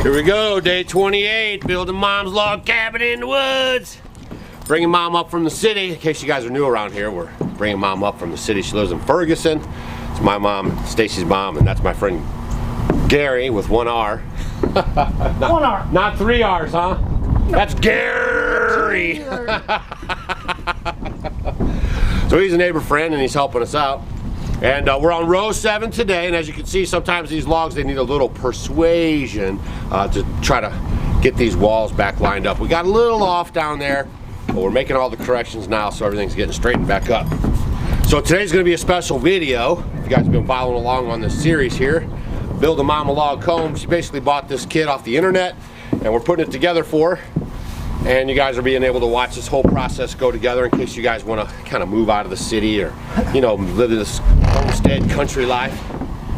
Here we go, day 28, building Mom's log cabin in the woods. Bringing Mom up from the city. In case you guys are new around here, we're bringing Mom up from the city. She lives in Ferguson. It's my mom, Stacy's mom, and that's my friend Gary with one R. One R. Not 3 R's, huh? No. That's Gary. So he's a neighbor friend and he's helping us out. And we're on row 7 today, and as you can see, sometimes these logs, they need a little persuasion to try to get these walls back lined up. We got a little off down there, but we're making all the corrections now, so everything's getting straightened back up. So today's gonna be a special video. If you guys have been following along on this series here, Building Mom a Log Home. She basically bought this kit off the internet, and we're putting it together for her. And you guys are being able to watch this whole process go together in case you guys want to kind of move out of the city or, you know, live this homestead country life.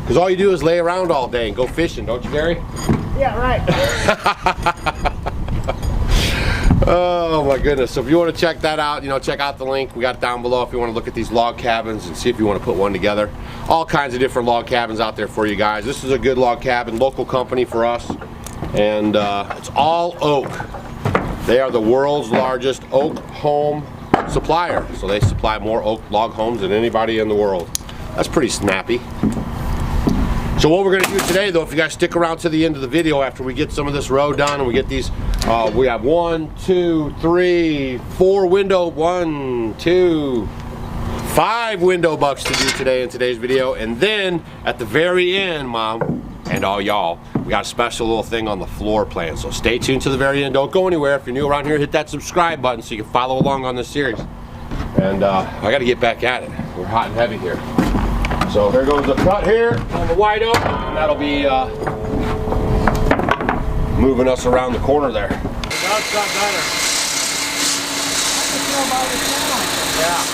Because all you do is lay around all day and go fishing, don't you, Gary? Yeah, right. Oh my goodness. So if you want to check that out, you know, check out the link. We got it down below if you want to look at these log cabins and see if you want to put one together. All kinds of different log cabins out there for you guys. This is a good log cabin, local company for us. And it's all oak. They are the world's largest oak home supplier. So they supply more oak log homes than anybody in the world. That's pretty snappy. So what we're going to do today, though, if you guys stick around to the end of the video after we get some of this row done and we get these, we have 1, 2, 3, 4 window, 1, 2, 5 window bucks to do today in today's video. And then at the very end, Mom, and all y'all, we got a special little thing on the floor plan, so stay tuned to the very end. Don't go anywhere. If you're new around here, hit that subscribe button so you can follow along on this series. And I got to get back at it. We're hot and heavy here. So here goes the cut here on the white oak, and that'll be moving us around the corner there. That's got better. I can tell by the sound. Yeah.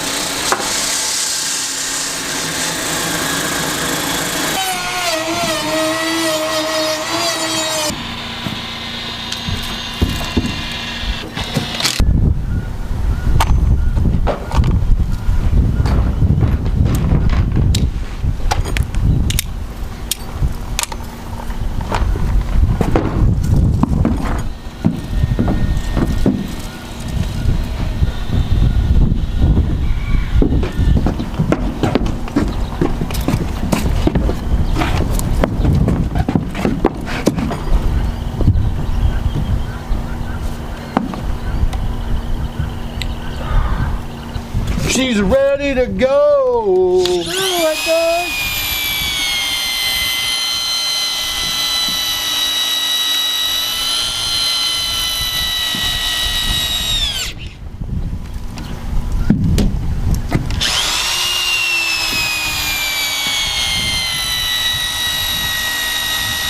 She's ready to go. Do it, dog.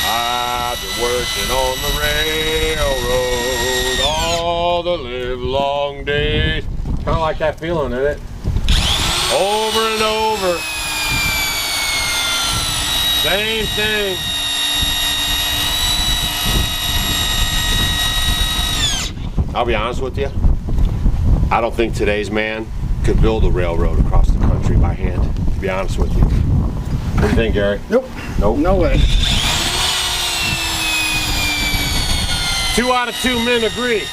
I've been working on the railroad all the live long days. Kind of like that feeling, isn't it? Over and over. Same thing. I'll be honest with you. I don't think today's man could build a railroad across the country by hand, to be honest with you. What do you think, Gary? Nope. Nope. No way. 2 out of 2 men agree.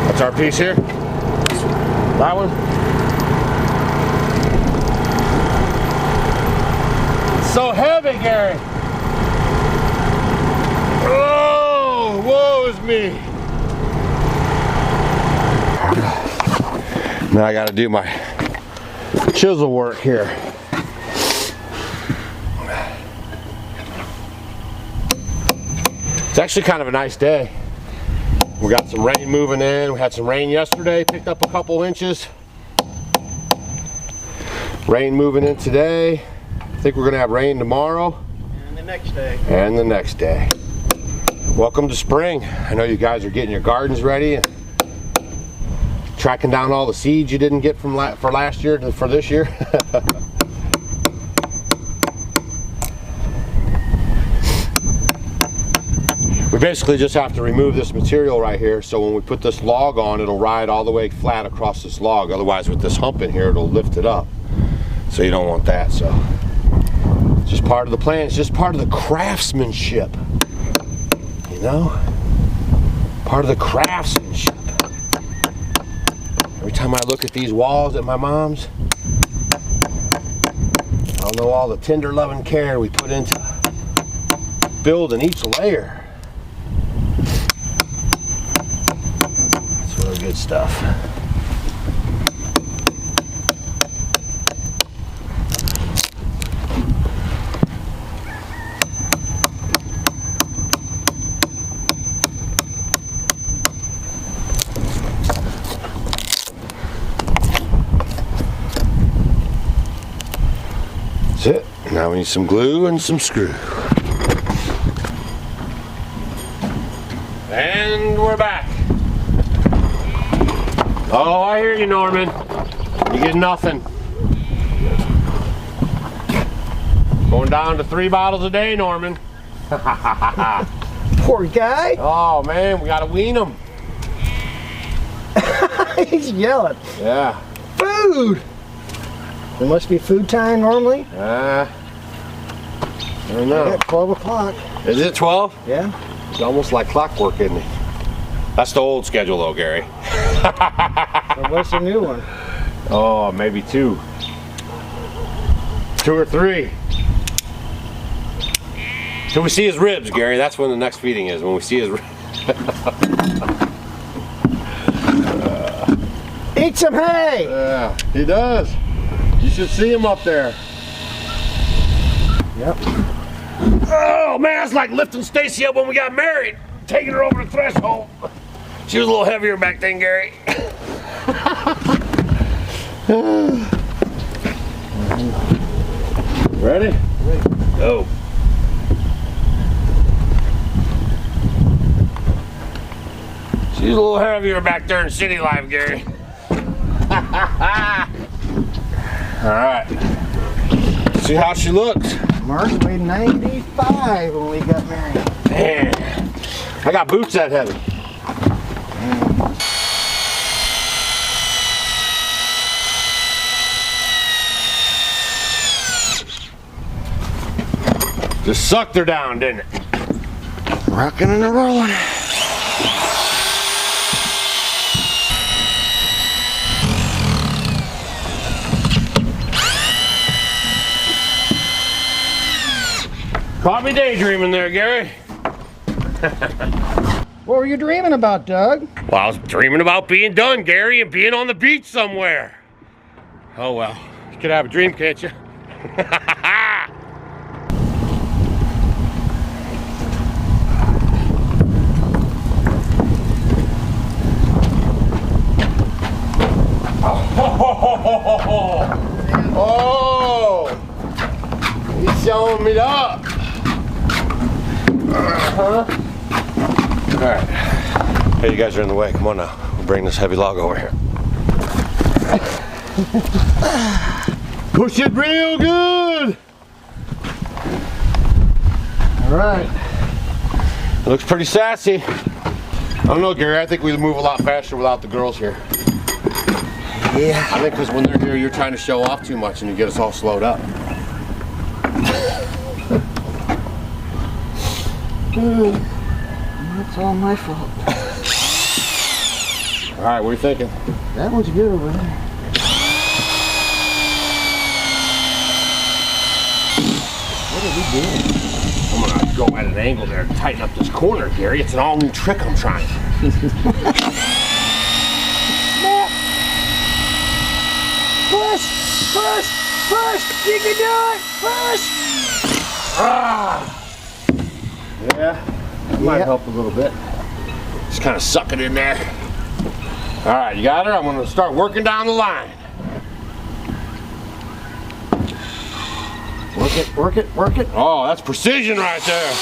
That's our piece here. That one. It's so heavy, Gary. Oh, woe is me. Now I got to do my chisel work here. It's actually kind of a nice day. We got some rain moving in. We had some rain yesterday, picked up a couple inches. Rain moving in today. I think we're gonna have rain tomorrow. And the next day. And the next day. Welcome to spring. I know you guys are getting your gardens ready and tracking down all the seeds you didn't get from for last year for this year. We basically just have to remove this material right here, so when we put this log on, it'll ride all the way flat across this log. Otherwise, with this hump in here, it'll lift it up. So you don't want that. So it's just part of the plan. It's just part of the craftsmanship. You know? Part of the craftsmanship. Every time I look at these walls at my mom's, I'll know all the tender loving care we put into building each layer. That's really good stuff. That's it. Now we need some glue and some screw. And we're back. Oh, I hear you, Norman. You get nothing. Going down to 3 bottles a day, Norman. Poor guy. Oh, man, we gotta wean him. He's yelling. Yeah. Food. There must be food time normally. I don't know. At 12 o'clock. Is it 12? Yeah. It's almost like clockwork, isn't it? That's the old schedule, though, Gary. Well, what's the new one? Oh, maybe 2. 2 or 3. Till we see his ribs, Gary. That's when the next feeding is, when we see his ribs. Eat some hay! Yeah, he does. You should see him up there. Yep. Oh, man, that's like lifting Stacy up when we got married. Taking her over the threshold. She was a little heavier back then, Gary. Ready? Go. She's a little heavier back there in city life, Gary. All right. See how she looks. Mark weighed 95 when we got married. Man, I got boots that heavy. Just sucked her down, didn't it? Rocking and rolling. Caught me daydreaming there, Gary. What were you dreaming about, Doug? Well, I was dreaming about being done, Gary, and being on the beach somewhere. Oh well, you could have a dream, can't you? Oh, he's showing me up. All right. Hey, you guys are in the way. Come on now. We'll bring this heavy log over here. Push it real good. All right. It looks pretty sassy. I don't know, Gary. I think we move a lot faster without the girls here. Yeah. I think because when they're here, you're trying to show off too much and you get us all slowed up. That's all my fault. All right, what are you thinking? That one's good over there. What are we doing? I'm gonna go at an angle there to tighten up this corner, Gary. It's an all new trick I'm trying. Snap! Push! Push! Push! You can do it! Push! Ah! Yeah, that might Yep. help a little bit. Just kind of suck it in there. All right, you got her? I'm gonna start working down the line. Work it, work it, work it. Oh, that's precision right there.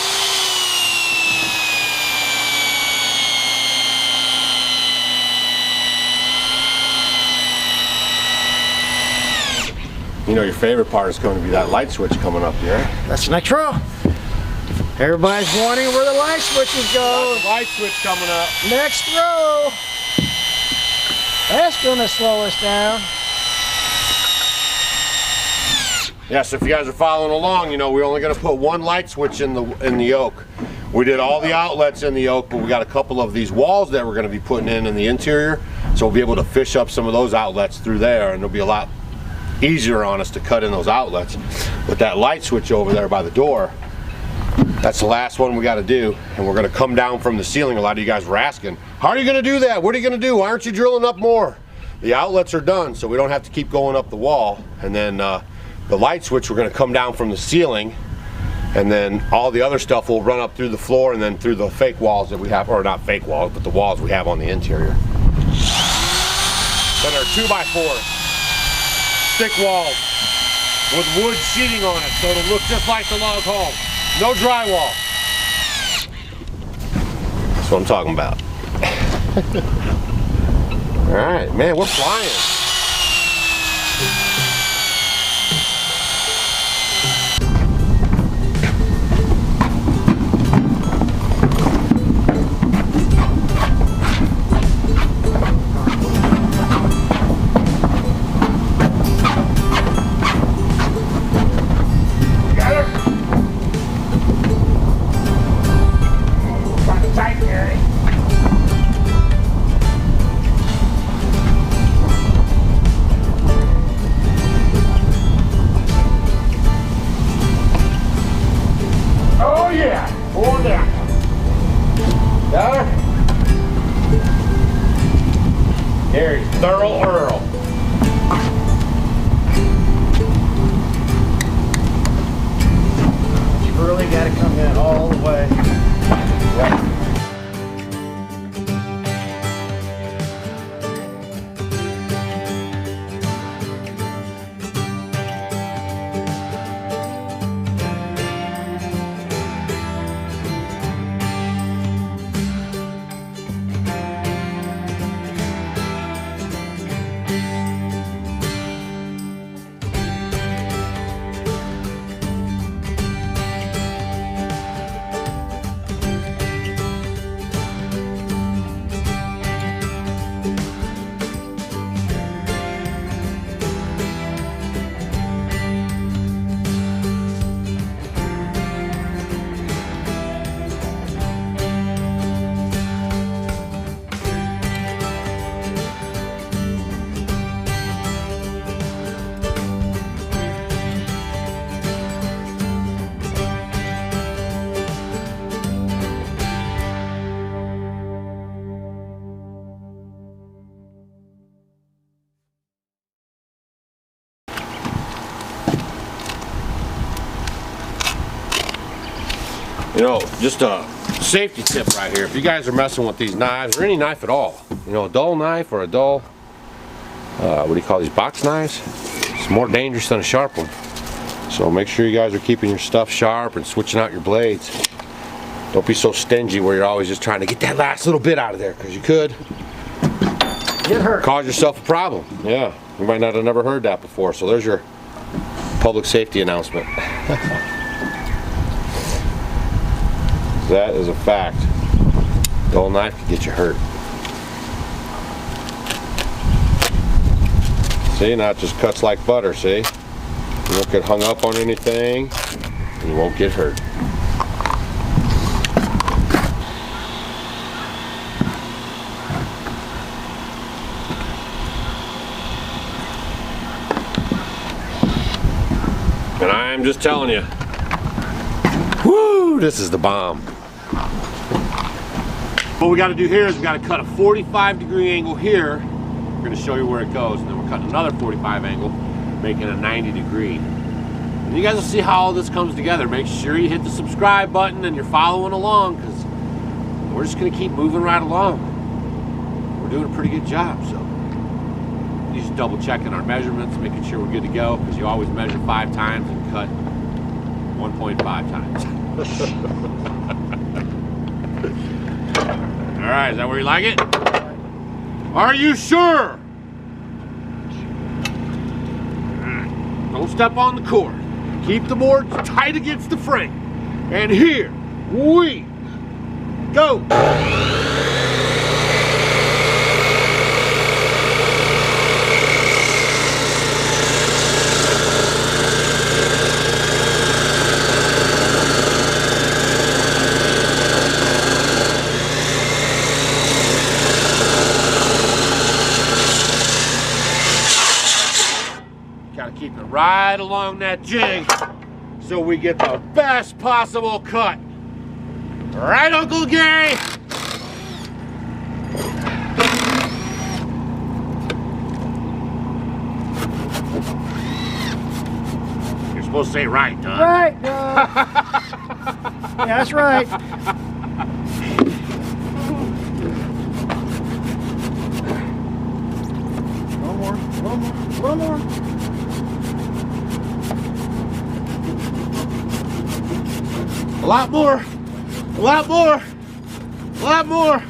You know your favorite part is going to be that light switch coming up here. That's the next row. Everybody's wondering where the light switches go. That's the light switch coming up. Next row. That's gonna slow us down. Yeah, so if you guys are following along, you know we're only going to put one light switch in the yoke. We did all the outlets in the yoke, but we got a couple of these walls that we're going to be putting in the interior, so we'll be able to fish up some of those outlets through there, and it'll be a lot easier on us to cut in those outlets. But that light switch over there by the door, that's the last one we got to do, and we're going to come down from the ceiling. A lot of you guys were asking, how are you going to do that? What are you going to do? Why aren't you drilling up more? The outlets are done, so we don't have to keep going up the wall. And then the light switch, we're going to come down from the ceiling, and then all the other stuff will run up through the floor and then through the fake walls that we have, or not fake walls, but the walls we have on the interior. Then our 2x4 stick walls with wood sheeting on it, so it'll look just like the log home. No drywall. That's what I'm talking about. All right, man, we're flying. There's Thurl Earl. You really got to come in all the way. Yep. You know, just a safety tip right here. If you guys are messing with these knives, or any knife at all, you know, a dull knife or a dull, what do you call these, box knives? It's more dangerous than a sharp one. So make sure you guys are keeping your stuff sharp and switching out your blades. Don't be so stingy where you're always just trying to get that last little bit out of there, because you could Get hurt. cause yourself a problem. Yeah, you might not have never heard that before. So there's your public safety announcement. That is a fact. Dull knife can get you hurt. See, now it just cuts like butter, see? You won't get hung up on anything, and you won't get hurt. And I am just telling you, woo, this is the bomb. What we got to do here is we got to cut a 45-degree angle here. We're going to show you where it goes, and then we're cutting another 45 angle, making a 90-degree. And you guys will see how all this comes together. Make sure you hit the subscribe button and you're following along, because we're just going to keep moving right along. We're doing a pretty good job, so just double checking our measurements, making sure we're good to go, because you always measure 5 times and cut 1.5 times. All right, is that where you like it? Are you sure? Don't step on the cord. Keep the board tight against the frame. And here we go. Gotta keep it right along that jig so we get the best possible cut. Right, Uncle Gary? You're supposed to say right, Don. Right, yeah, that's right. One more, one more, one more. A lot more. A lot more. A lot more.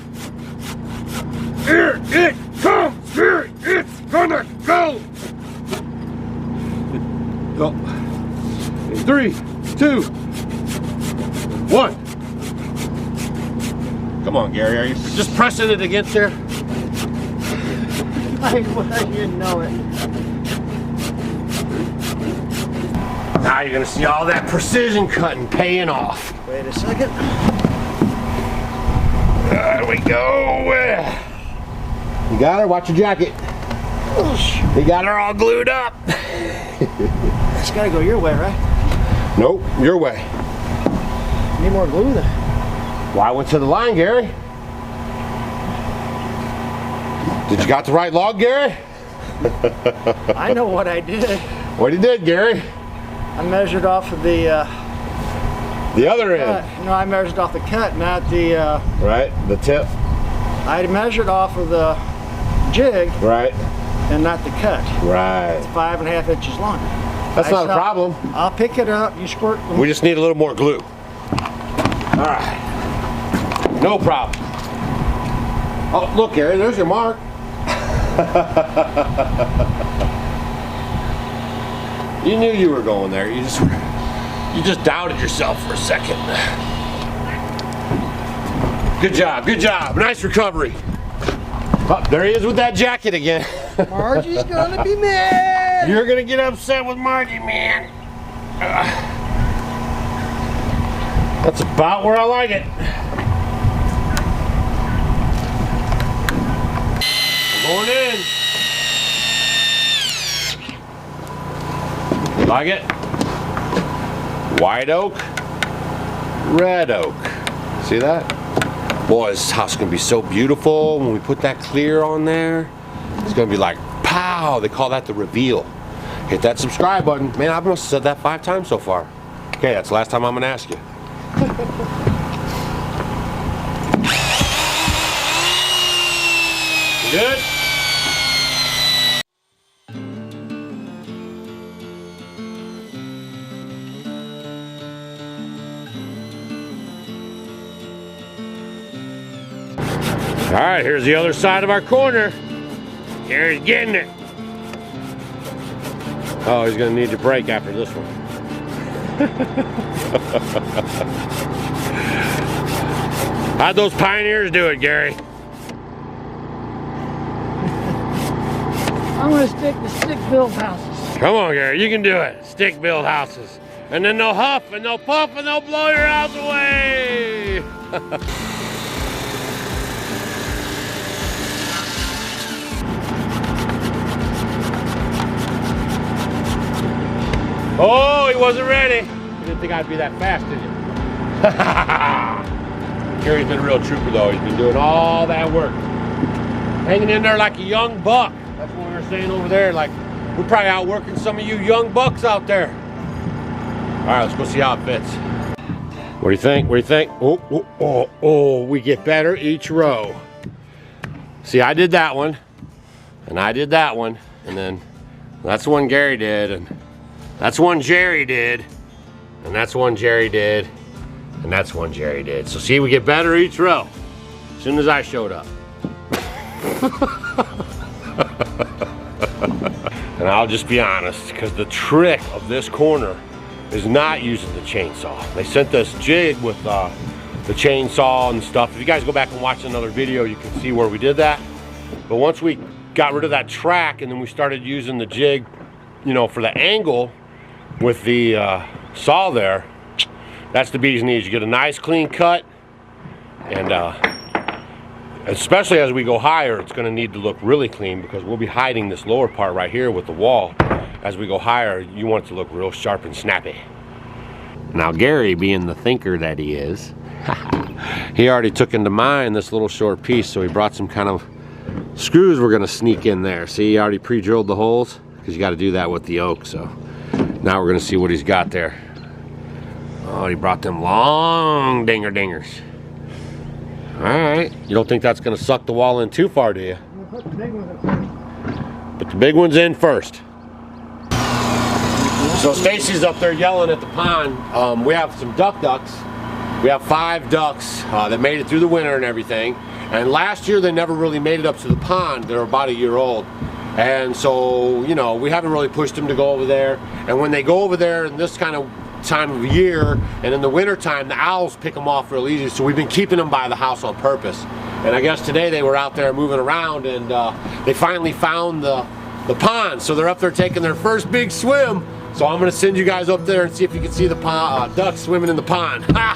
Here it comes. Here it's gonna go. Go. In 3, 2, 1. Come on, Gary. Are you just pressing it against there? I didn't know it. Now you're gonna see all that precision cutting paying off. Wait a second. There we go. You got her? Watch your jacket. You got her all glued up. It's gotta go your way, right? Nope, your way. Need more glue then. Well, I went to the line, Gary. Did you got the right log, Gary? I know what I did. What you did, Gary? I measured off of the other end. no, I measured off the cut, not the Right, the tip. I measured off of the jig Right. and not the cut. Right. 5.5 inches long. That's not a problem. I'll pick it up, you squirt them. We just need a little more glue. All right. No problem. Oh, look, Gary, there's your mark. You knew you were going there. You just doubted yourself for a second. Good job, good job. Nice recovery. Oh, there he is with that jacket again. Margie's gonna be mad. You're gonna get upset with Margie, man. That's about where I like it. Going in. Like it? White oak, red oak. See that? Boy, this house is gonna be so beautiful when we put that clear on there. It's gonna be like, pow, they call that the reveal. Hit that subscribe button. Man, I must have said that 5 times so far. Okay, that's the last time I'm gonna ask you. You good? All right, here's the other side of our corner. Gary's getting it. Oh, he's gonna need to brake after this one. How'd those pioneers do it, Gary? I'm gonna stick to stick-built houses. Come on, Gary, you can do it. Stick-built houses. And then they'll huff and they'll puff and they'll blow your house away. Oh, he wasn't ready. You didn't think I'd be that fast, did you? Gary's been a real trooper, though. He's been doing all that work. Hanging in there like a young buck. That's what we were saying over there. Like, we're probably outworking some of you young bucks out there. All right, let's go see how it fits. What do you think? What do you think? Oh, oh, oh, oh, we get better each row. See, I did that one, and I did that one, and then that's the one Gary did, and that's one Jerry did. and that's one Jerry did, and that's one Jerry did. So see, we get better each row as soon as I showed up. And I'll just be honest, because the trick of this corner is not using the chainsaw. They sent this jig with the chainsaw and stuff. If you guys go back and watch another video, you can see where we did that. But once we got rid of that track and then we started using the jig, you know, for the angle with the saw there, that's the bee's knees. You get a nice clean cut, and especially as we go higher, it's going to need to look really clean because we'll be hiding this lower part right here with the wall. As we go higher, you want it to look real sharp and snappy. Now Gary, being the thinker that he is, he already took into mind this little short piece, so he brought some kind of screws we're going to sneak in there. See, he already pre-drilled the holes because you got to do that with the oak. So now we're going to see what he's got there. Oh, he brought them long dingers. All right, you don't think that's going to suck the wall in too far, do you? We'll put the big ones in first. Put the big ones in first. So Stacy's up there yelling at the pond. We have some ducks. We have 5 ducks that made it through the winter and everything. And last year they never really made it up to the pond. They're about a year old. And so, you know, we haven't really pushed them to go over there. And when they go over there in this kind of time of year, and in the winter time, the owls pick them off real easy. So we've been keeping them by the house on purpose. And I guess today they were out there moving around, and they finally found the pond. So they're up there taking their first big swim. So I'm gonna send you guys up there and see if you can see the ducks swimming in the pond. Ha!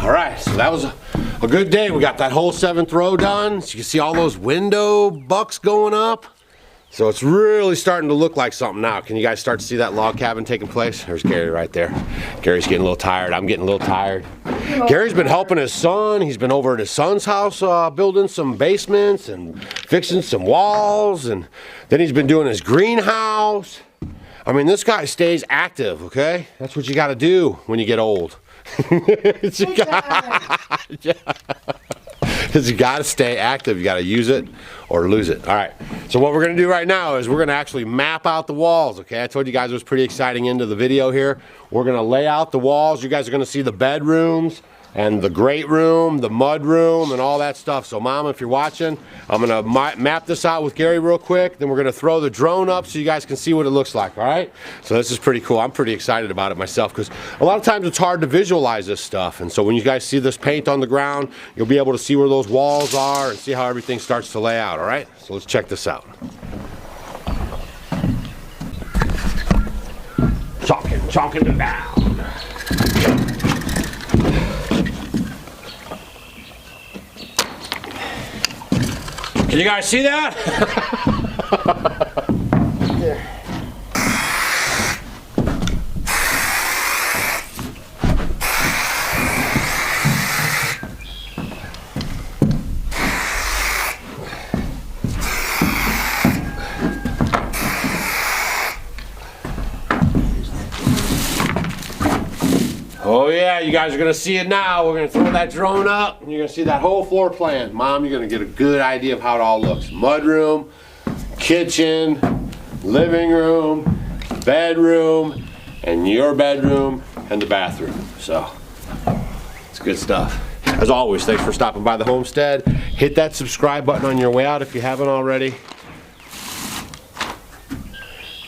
All right, so that was a good day. We got that whole 7th row done. So you can see all those window bucks going up. So it's really starting to look like something now. Can you guys start to see that log cabin taking place? There's Gary right there. Gary's getting a little tired. I'm getting a little tired. Gary's been helping his son. He's been over at his son's house building some basements and fixing some walls. And then he's been doing his greenhouse. I mean, this guy stays active, okay? That's what you got to do when you get old. You got to stay active. You got to use it or lose it. All right, so what we're going to do right now is we're going to actually map out the walls. Okay, I told you guys it was pretty exciting into the video here. We're going to lay out the walls. You guys are going to see the bedrooms and the great room, the mud room, and all that stuff. So Mama, if you're watching, I'm going to map this out with Gary real quick. Then we're going to throw the drone up so you guys can see what it looks like, all right? So this is pretty cool. I'm pretty excited about it myself because a lot of times it's hard to visualize this stuff. And so when you guys see this paint on the ground, you'll be able to see where those walls are and see how everything starts to lay out, all right? So let's check this out. Chalking it down. Can you guys see that? There. Oh yeah, you guys are gonna see it now. We're gonna throw that drone up and you're gonna see that whole floor plan. Mom, you're gonna get a good idea of how it all looks. Mudroom, kitchen, living room, bedroom, and your bedroom, and the bathroom. So, it's good stuff. As always, thanks for stopping by the homestead. Hit that subscribe button on your way out if you haven't already.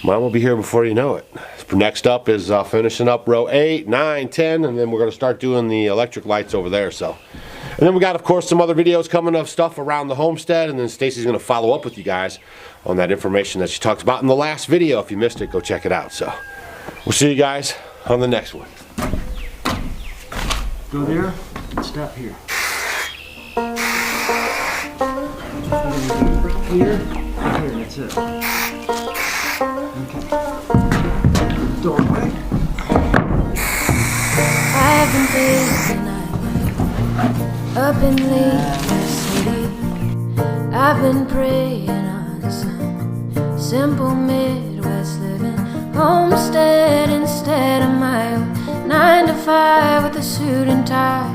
Mine will be here before you know it. Next up is finishing up row 8, 9, 10, and then we're going to start doing the electric lights over there. So, and then we got, of course, some other videos coming of stuff around the homestead, and then Stacy's going to follow up with you guys on that information that she talks about in the last video. If you missed it, go check it out. So, we'll see you guys on the next one. Go there and stop here. Here, and here, that's it. Okay. Doorway. I've been thinking up in Lake City. I've been praying on some simple Midwest living homestead instead of my own 9 to 5 with a suit and tie.